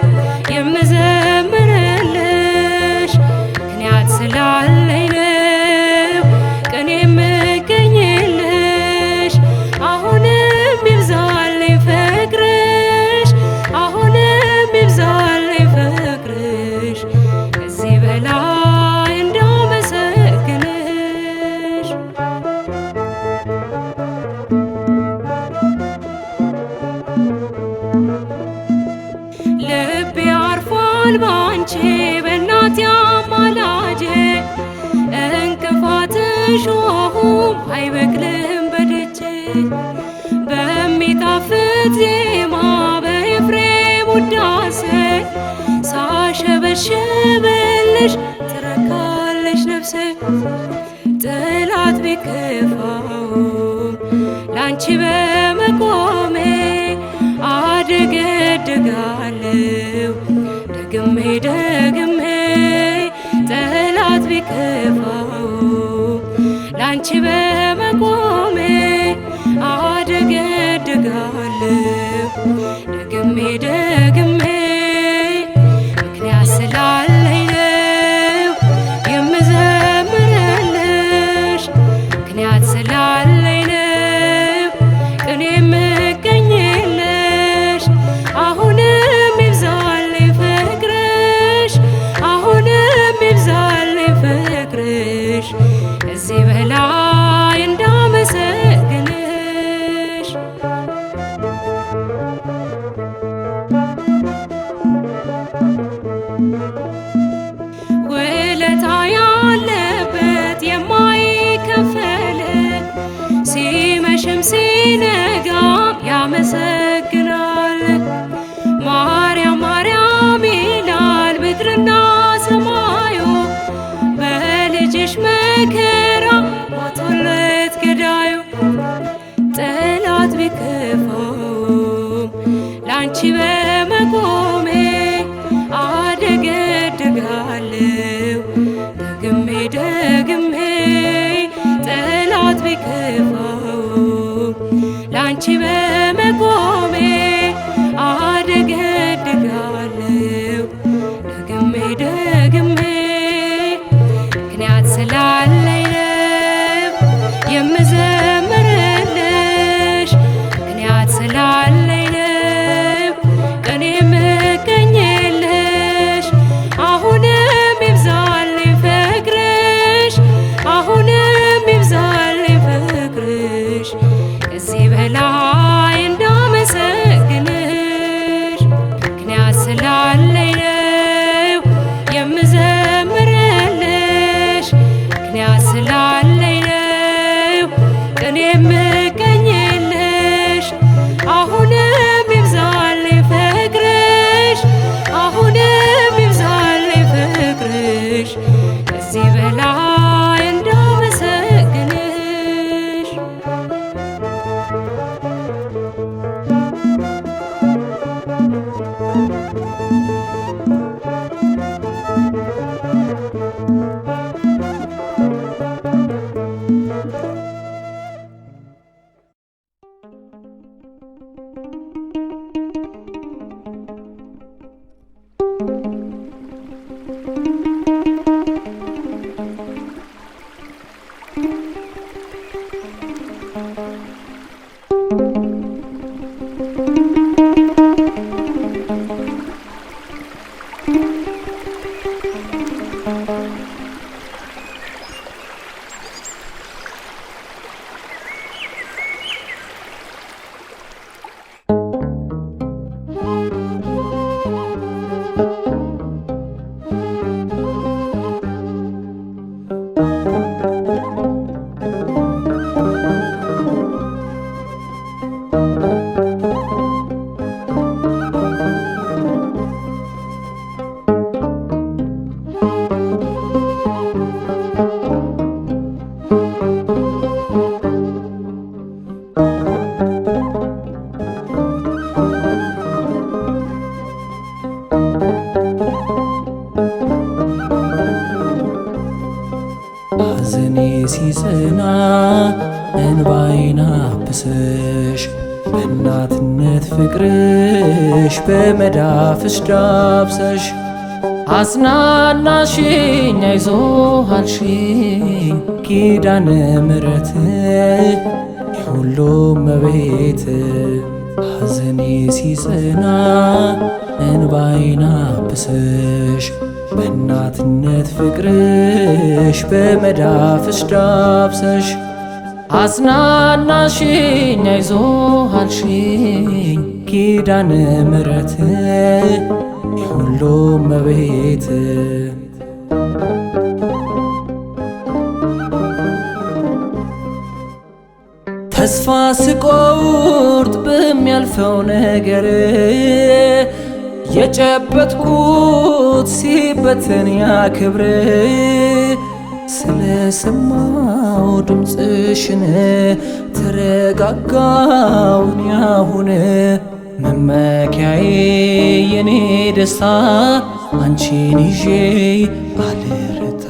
የምዘምርልሽ፣ ምክንያት ስላለኝ ነው ቀን የምገኝልሽ። አሁንም ይብዛልኝ ፍቅርሽ፣ አሁንም ይብዛልኝ ፍቅርሽ፣ ከዚህ በላይ እንዳመሰግንሽ። ልቤ አርፏል ባንቺ በእናቴ አማላጄ፣ እንቅፋትሽ ሆም አይበቅልም በደጄ። በሚጣፍጥ ዜማ በኤፍሬም ውዳሴ ሳሸበሽብልሽ ትረካለሽ ነፍሴ። ጠላት ቢከፋውም ላንቺ በመቆሜ አደገድጋለሁ ደግሜ ደግሜ። ጠላት ቢከፋውም ላንቺ በመቆሜ አደገድጋለሁ ደግሜ ደግሜ። ምክንያት ስላለኝ ነው የምዘምርልሽ፣ ምክንያት ስላለኝ ነው ቀን የምገኝልሽ። አሁንም ይብዛልኝ ፍቅርሽ፣ አሁንም ይብዛልኝ ፍቅርሽ፣ ከዚህ በላይ እናመሰግናለን። ማርያም ማርያም ይላል ምድርና ሰማዩ በልጅሽ መከራ ሞቶለት ገዳዩ። ጠላት ቢከፋውም ላንቺ በመቆሜ አደገድጋለሁ ደግሜ ደግሜ። ጠላት ቢከፋውም ላንቺ በመቆሜ አደገድጋለሁ ደግሜ ደግሜ። ምክንያት ስላለኝ ነው የምዘምርልሽ፣ ምክንያት ስላለኝ ነው ቀኔ የምገኝልሽ። አሁንም ይብዛልኝ ፍቅርሽ፣ አሁንም ይብዛልኝ ፍቅርሽ ከዚህ በላይ እንዳመሰግንሽ። ምክንያት ስላለኝ ነው የምዘምርልሽ፣ ምክንያት ስላለኝ ነው ቀኔ የምገኝልሽ። አሁንም ይብዛልኝ ፍቅርሽ፣ አሁንም ይብዛልኝ ፍቅርሽ ከዚህ በላይ እንዳመሰግንሽ። ሐዘኔ ሲጽና እንባዬን አብሰሽ በእናትነት ፍቅርሽ በመዳፍሽ ዳብሰሽ አጽናናሽኝ አይዞህ አልሽኝ ኪዳነ ምሕረት የሁሉም እመቤት። ሐዘኔ ሲጽና እንባዬን አብሰሽ በእናትነት ፍቅርሽ በመዳፍሽ ዳብሰሽ አጽናናሽኝ አይዞህ አልሽኝ ኪዳነ ምሕረት የሁሉም እመቤት። ተስፋ ስቆርጥ በሚያልፈው ነገር የጨበጥኩት ሲበተን ያ ክብር ስለሰማው ድምፅሽን ተረጋጋውን ያሁን መመኪያዬ የኔ ደስታ አንቺን ይዤ አልረታ።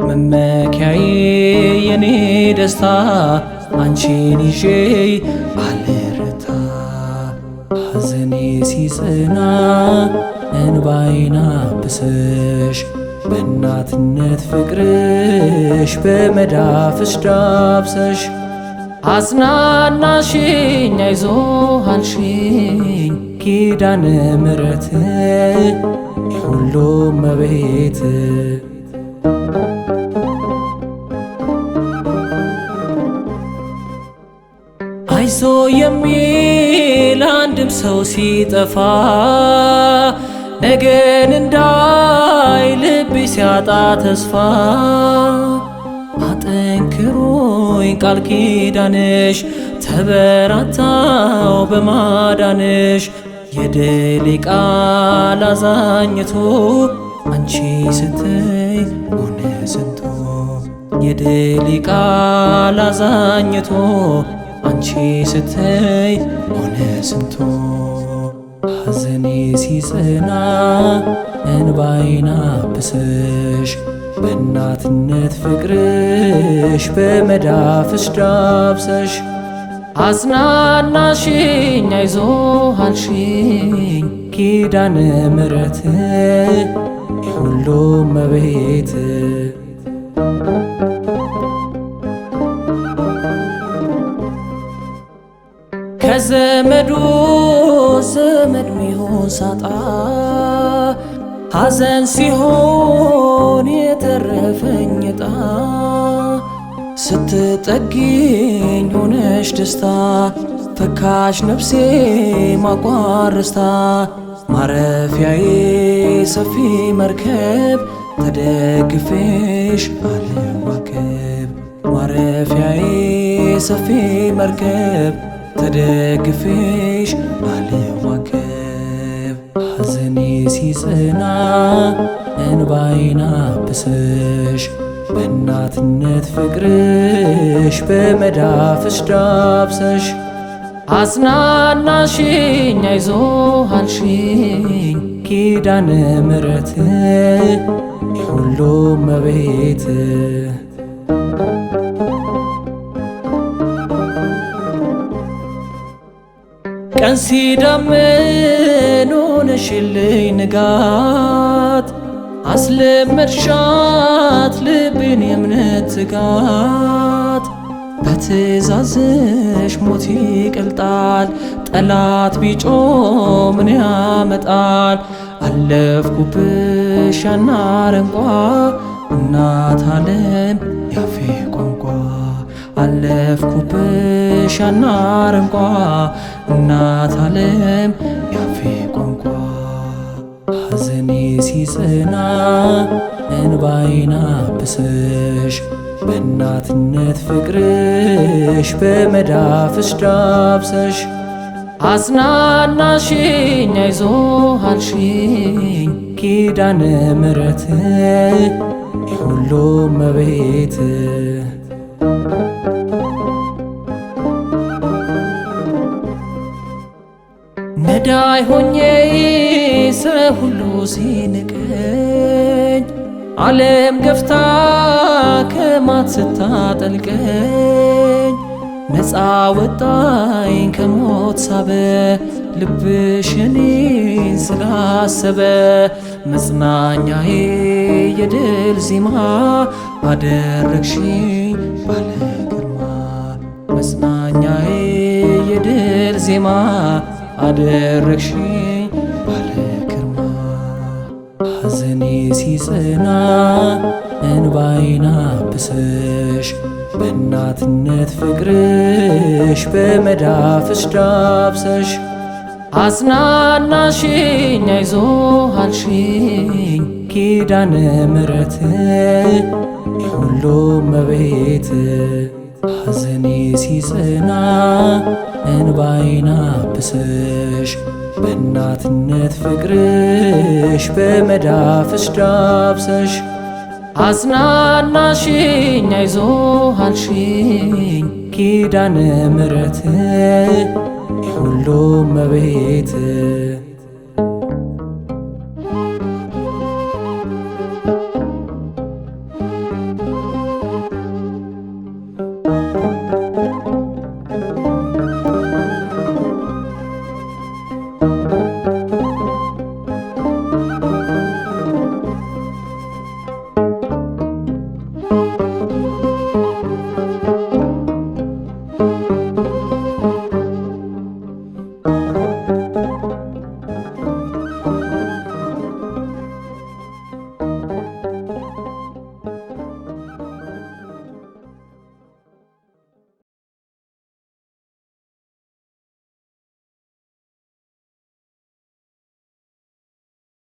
መመኪያዬ የኔ ደስታ አንቺን ይዤ አልረታ። ሐዘኔ ሲጽና እንባዬን አብሰሽ በእናትነት ፍቅርሽ በመዳፍሽ ዳብሰሽ አጽናናሽኝ አይዞህ አልሽኝ ኪዳነ ምሕረት የሁሉም እመቤት። አይዞ የሚል አንድም ሰው ሲጠፋ ነገን እንዳይ ልቤ ሲያጣ ተስፋ አጠንክሮኝ ቃል ኪዳንሽ ተበራታው በማዳንሽ የድል ቃል አዛኝቶ አንቺ ስትይ ሆነ ስንቱ የድል ቃል አዛኝቶ አንቺ ስትይ ሆነ ስንቱ ሐዘኔ ሲጽና እንባዬን አብሰሽ በእናትነት ፍቅርሽ በመዳፍሽ ዳብሰሽ አጽናናሽኝ አይዞህ አልሽኝ ኪዳነ ምሕረት የሁሉም እመቤት ከዘመዱ ዘመድ ሚሆን ሳጣ ሐዘን ሲሆን የተረፈኝ ዕጣ ስትጠጊኝ ሆነሽ ደስታ ፈካሽ ነፍሴ ማቋረስታ ማረፊያዬ ሰፊ መርከብ ተደግፌሽ አልዋከብ ማረፊያዬ ሰፊ መርከብ ተደግፌሽ አልዋከብ ሐዘኔ ሲጽና እንባዬን አብሰሽ በእናትነት ፍቅርሽ በመዳፍሽ ዳብሰሽ አጽናናሽኝ አይዞህ አልሽኝ ኪዳነ ምሕረት የሁሉም እመቤት ቀን ሲዳመን ሆነሽልኝ ንጋት አስለመድሻት ልቤን የእምነት ትጋት በትእዛዝሽ ሞት ይቀልጣል ጠላት ቢጮህ ምን ያመጣል አለፍኩብሽ ያን አረንቋ እናት ዓለም ያፌ ቋንቋ አለፍኩብሽ ያን አረንቋ እናት ዓለም ያፌ ቋንቋ ሐዘኔ ሲጽና እንባዬን አብሰሽ በእናትነት ፍቅርሽ በመዳፍሽ ዳብሰሽ አጽናናሽኝ አይዞህ አልሽኝ ኪዳነ ምሕረት የሁሉም እመቤት ነዳይ ሆኜ ሰው ሁሉ ሲንቀኝ ዓለም ገፍታ ከማት ስታጠልቀኝ ነፃ ወጣኝ ከሞት ሳበ ልብሽ እኔን ስላሰበ መጽናኛዬ የድል ዜማ አደረግሽኝ ባለ ግርማ መጽናኛዬ የድል ዜማ አደረግሽኝ ባለ ግርማ ሐዘኔ ሲጽና እንባዬን አብሰሽ በእናትነት ፍቅርሽ በመዳፍሽ ዳብሰሽ አጽናናሽኝ አይዞህ አልሽኝ ኪዳነ ምሕረት የሁሉም እመቤት ሐዘኔ ሲጽና እንባዬን አብሰሽ በእናትነት ፍቅርሽ በመዳፍሽ ዳብሰሽ አጽናናሽኝ አይዞህ አልሽኝ ኪዳነ ምሕረት የሁሉም እመቤት